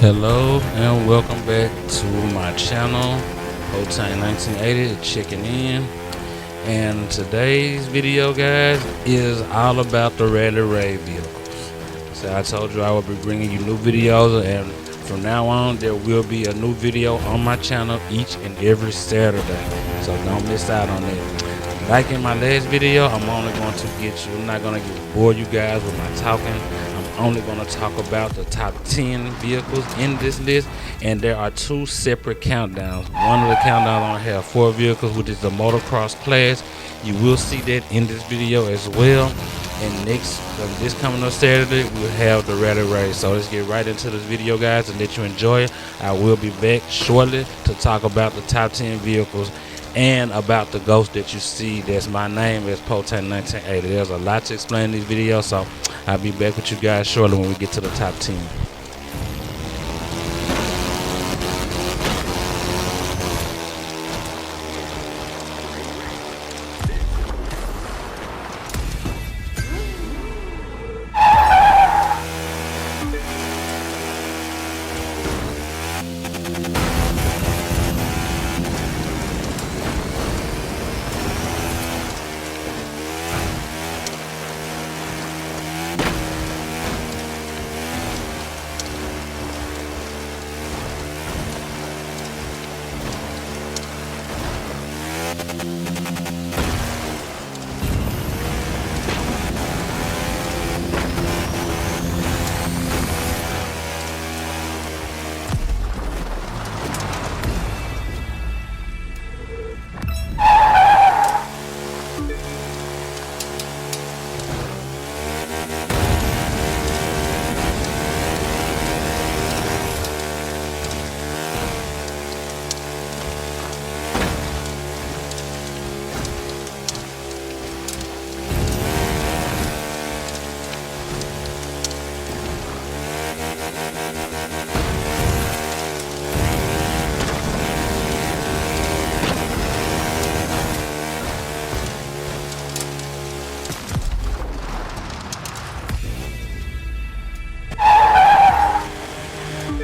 Hello and welcome back to my channel, Hotan 1980, checking in. And today's video, guys, is all about the Rebel Trx vehicles. So I told you I will be bringing you new videos, and from now on there will be a new video on my channel each and every Saturday. So don't miss out on that. Like in my last video, I'm only going to I'm not going to bore you guys with my talking. I'm only going to talk about the top 10 vehicles in this list, and there are two separate countdowns. One of the countdowns only have 4 vehicles, which is the motocross class. You will see that in this video as well. And this coming up Saturday, we'll have the Rebel Trx. So let's get right into this video, guys, and let you enjoy it. I will be back shortly to talk about the top 10 vehicles and about the ghost that you see. That's my name, is Hotan 1980. There's a lot to explain in these videos, so I'll be back with you guys shortly when we get to the top 10.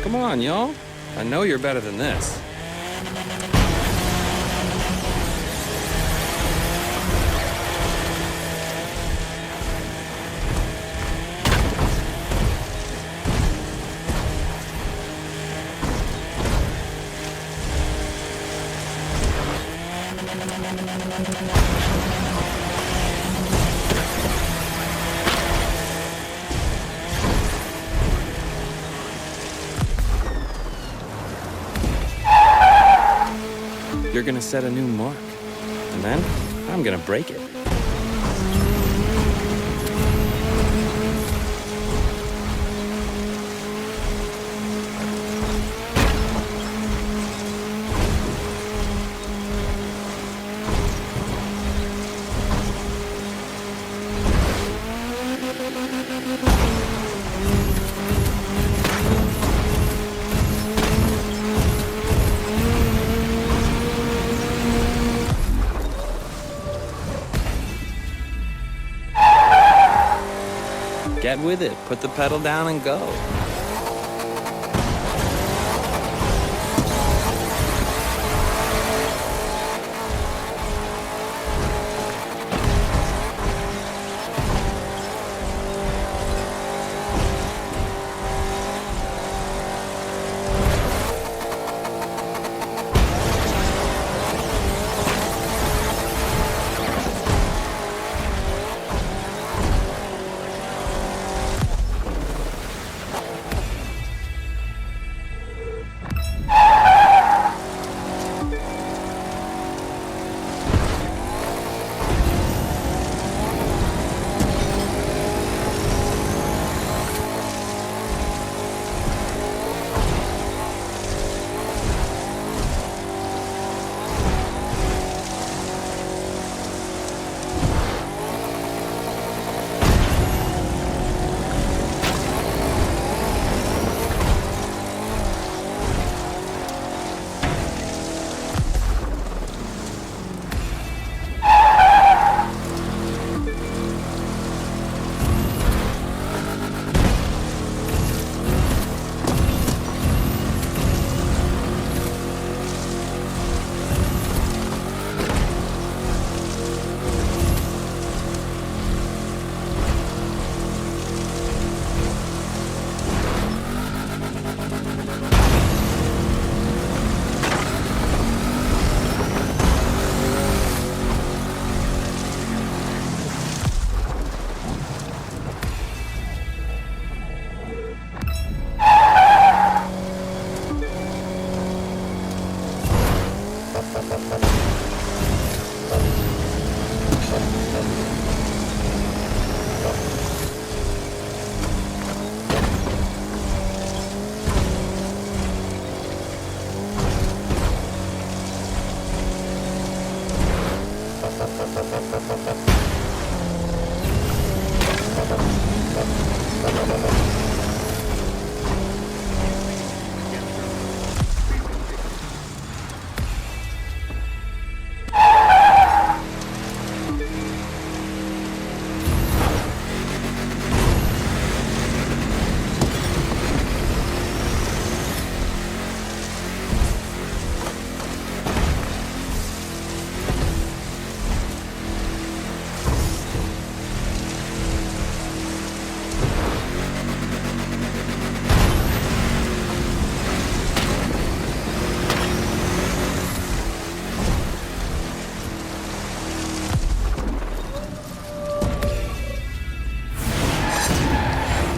Come on, y'all. I know you're better than this. You're gonna set a new mark, and then I'm gonna break it. Get with it, put the pedal down and go.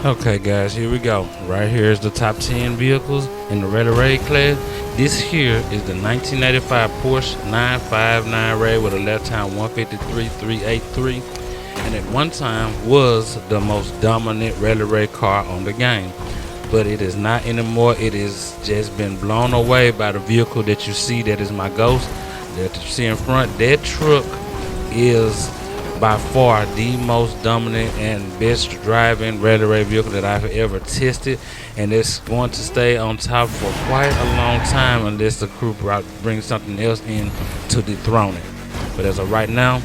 Okay guys, here we go. Right here is the top 10 vehicles in the Rebel Raid class. This here is the 1985 Porsche 959 Raid with a lap time 153.383, and at one time was the most dominant Rebel Raid car on the game. But it is not anymore. It has just been blown away by the vehicle that you see. That is my Ghost that you see in front. That truck is by far the most dominant and best driving Rebel Raid vehicle that I've ever tested, and it's going to stay on top for quite a long time unless the crew brings something else in to dethrone it. But as of right now,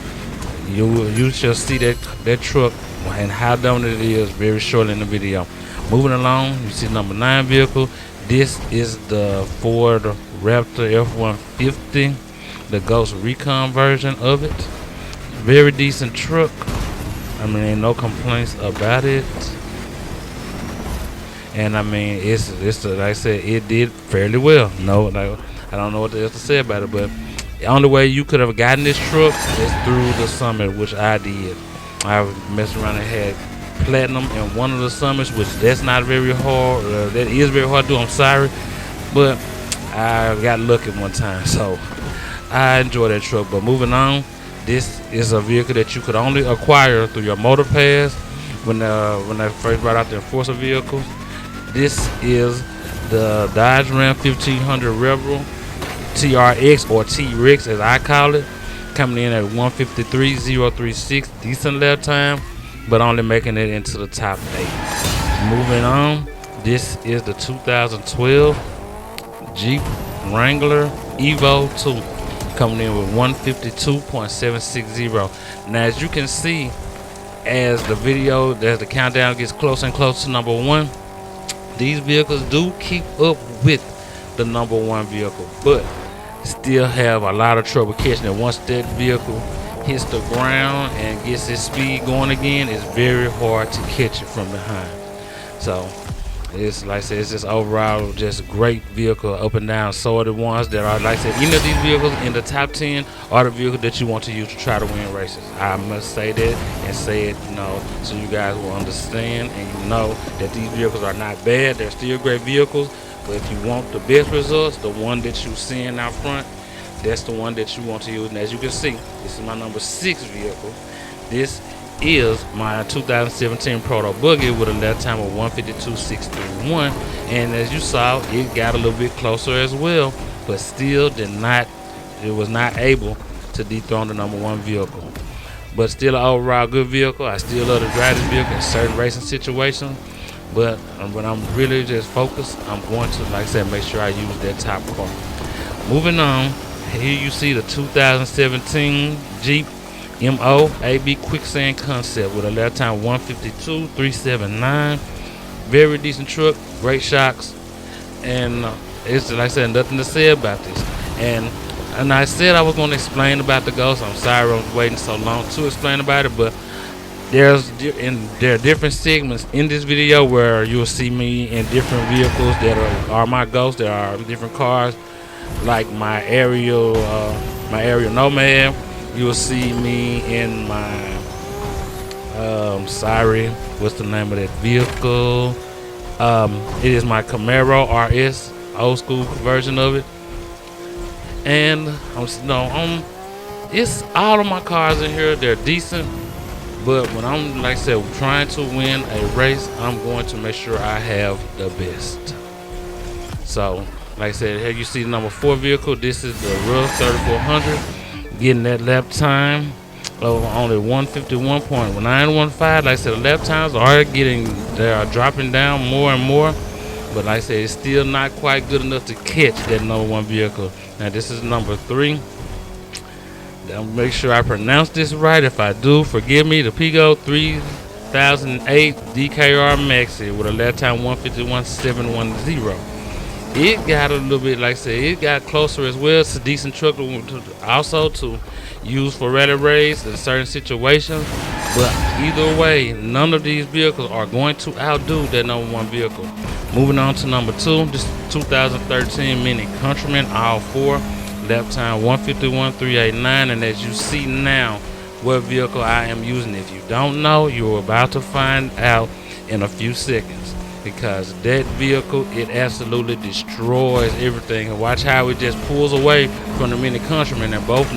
you shall see that truck and how dominant it is very shortly in the video. Moving along, you see number 9 vehicle. This is the Ford Raptor F-150, the Ghost Recon version of it. Very decent truck. I mean, ain't no complaints about it. And I mean, it's like I said, it did fairly well. No, I don't know what else to say about it, but the only way you could have gotten this truck is through the summit, which I did. I messed around and had platinum in one of the summits, which that's not very hard. That is very hard to do. I'm sorry, but I got lucky one time, so I enjoy that truck. But moving on. This is a vehicle that you could only acquire through your motor pass when they first brought out the enforcer vehicles. This is the Dodge Ram 1500 Rebel TRX, or T-Rex as I call it, coming in at 153.036, decent lap time, but only making it into the top 8. Moving on, this is the 2012 Jeep Wrangler Evo 2. Coming in with 152.760. Now, as you can see, as the countdown gets closer and closer to number 1, these vehicles do keep up with the number 1 vehicle, but still have a lot of trouble catching it. Once that vehicle hits the ground and gets its speed going again, it's very hard to catch it from behind. So it's like I said, it's just overall just great vehicle, up and down sorted ones that are, like I said, any of these vehicles in the top 10 are the vehicle that you want to use to try to win races. I must say that and say it, so you guys will understand and you know that these vehicles are not bad. They're still great vehicles, but if you want the best results, the one that you're seeing out front, that's the one that you want to use. And as you can see, this is my number 6 vehicle. This is my 2017 Proto Buggy with a lap time of 152.631, and as you saw, it got a little bit closer as well, but still it was not able to dethrone the number 1 vehicle. But still an overall good vehicle. I still love to drive this vehicle in certain racing situations, but when I'm really just focused, I'm going to, like I said, make sure I use that top car. Moving on, here you see the 2017 Jeep MO AB Quicksand Concept with a lap time 152.379. Very decent truck, great shocks, and it's like I said, nothing to say about this. And I said I was going to explain about the Ghost. I'm sorry I was waiting so long to explain about it, but there are different segments in this video where you'll see me in different vehicles that are my Ghosts. There are different cars, like my aerial Nomad. You'll see me in my what's the name of that vehicle? It is my Camaro RS, old school version of it. And it's all of my cars in here. They're decent, but when I'm, like I said, trying to win a race, I'm going to make sure I have the best. So, like I said, here you see the number 4 vehicle. This is the Real 3400. Getting that lap time only 151.915. Like I said, the lap times they are dropping down more and more. But like I said, it's still not quite good enough to catch that number one vehicle. Now this is number 3. I'll make sure I pronounce this right. If I do, forgive me. The Pigo 3008 DKR Maxi with a lap time 151.710. It got a little bit, like I said, it got closer as well. It's a decent truck also to use for rally race in certain situations. But either way, none of these vehicles are going to outdo that number one vehicle. Moving on to number 2, this 2013 Mini Countryman, all 4, lap time 151.389. And as you see now, what vehicle I am using. If you don't know, you're about to find out in a few seconds, because that vehicle, it absolutely destroys everything. And watch how it just pulls away from the Mini Countryman, and both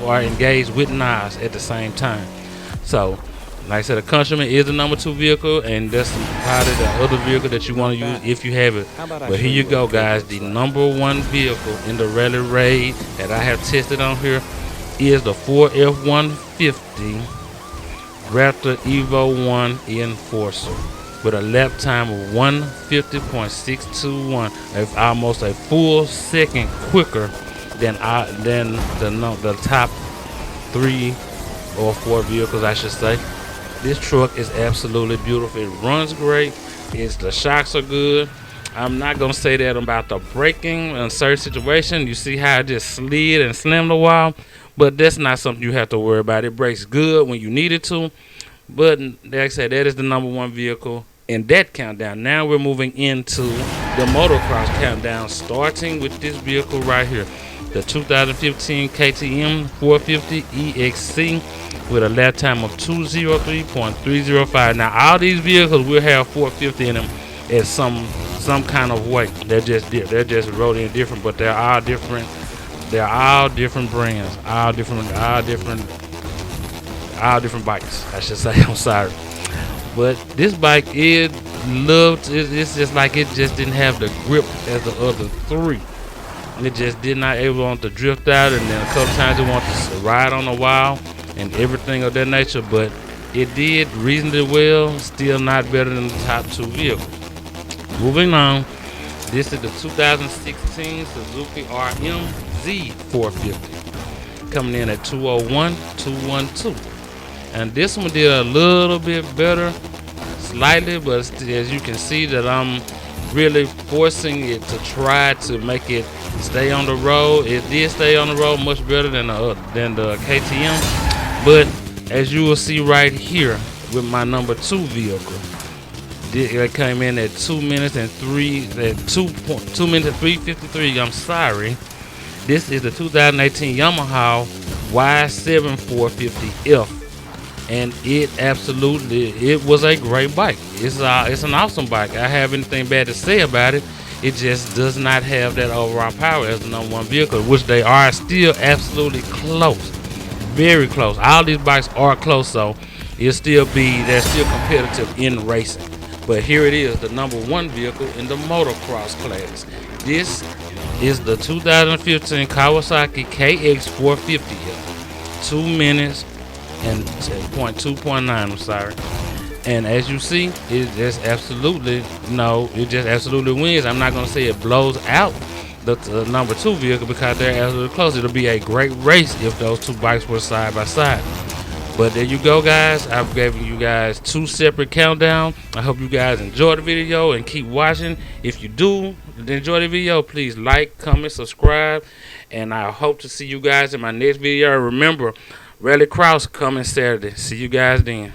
are engaged with knives at the same time. So like I said, the Countryman is the number 2 vehicle, and that's probably the other vehicle that you want to use if you have it. But here you go, guys. The number 1 vehicle in the Rally Raid that I have tested on here is the Ford F-150 Raptor Evo 1 Enforcer with a lap time of 150.621. It's almost a full second quicker than the top 3 or 4 vehicles, I should say. This truck is absolutely beautiful. It runs great. The shocks are good. I'm not gonna say that about the braking in certain situations. You see how it just slid and slammed a while, but that's not something you have to worry about. It brakes good when you need it to. But like I said, that is the number 1 vehicle in that countdown. Now we're moving into the motocross countdown, starting with this vehicle right here, the 2015 KTM 450 EXC with a lap time of 203.305. Now all these vehicles will have 450 in them at some kind of way. They're just wrote in different, but they're all different. They're all different brands, all different bikes, I should say. I'm sorry. But this bike it's just like it just didn't have the grip as the other 3. It just did not able to drift out, and then a couple times it wanted to ride on a wall and everything of that nature. But it did reasonably well, still not better than the top 2 vehicles. Moving on, this is the 2016 Suzuki Rmz 450, coming in at 201.212. And this one did a little bit better, slightly, but as you can see that I'm really forcing it to try to make it stay on the road. It did stay on the road much better than the KTM. But as you will see right here with my number 2 vehicle, it came in at 2 minutes and 3:53. I'm sorry. This is the 2018 Yamaha Y7 450F. And it was a great bike. It's an awesome bike. I have anything bad to say about it. It just does not have that overall power as the number 1 vehicle, which they are still absolutely close, very close. All these bikes are close, so they're still competitive in racing. But here it is, the number 1 vehicle in the motocross class. This is the 2015 Kawasaki KX 450F. 2 minutes and 2.9, I'm sorry. And as you see, it just absolutely wins. I'm not gonna say it blows out the number 2 vehicle because they're absolutely close. It'll be a great race if those 2 bikes were side by side. But there you go, guys. I've given you guys 2 separate countdowns. I hope you guys enjoy the video and keep watching. If you do enjoy the video, please like, comment, subscribe, and I hope to see you guys in my next video. Remember, Rally Cross coming Saturday. See you guys then.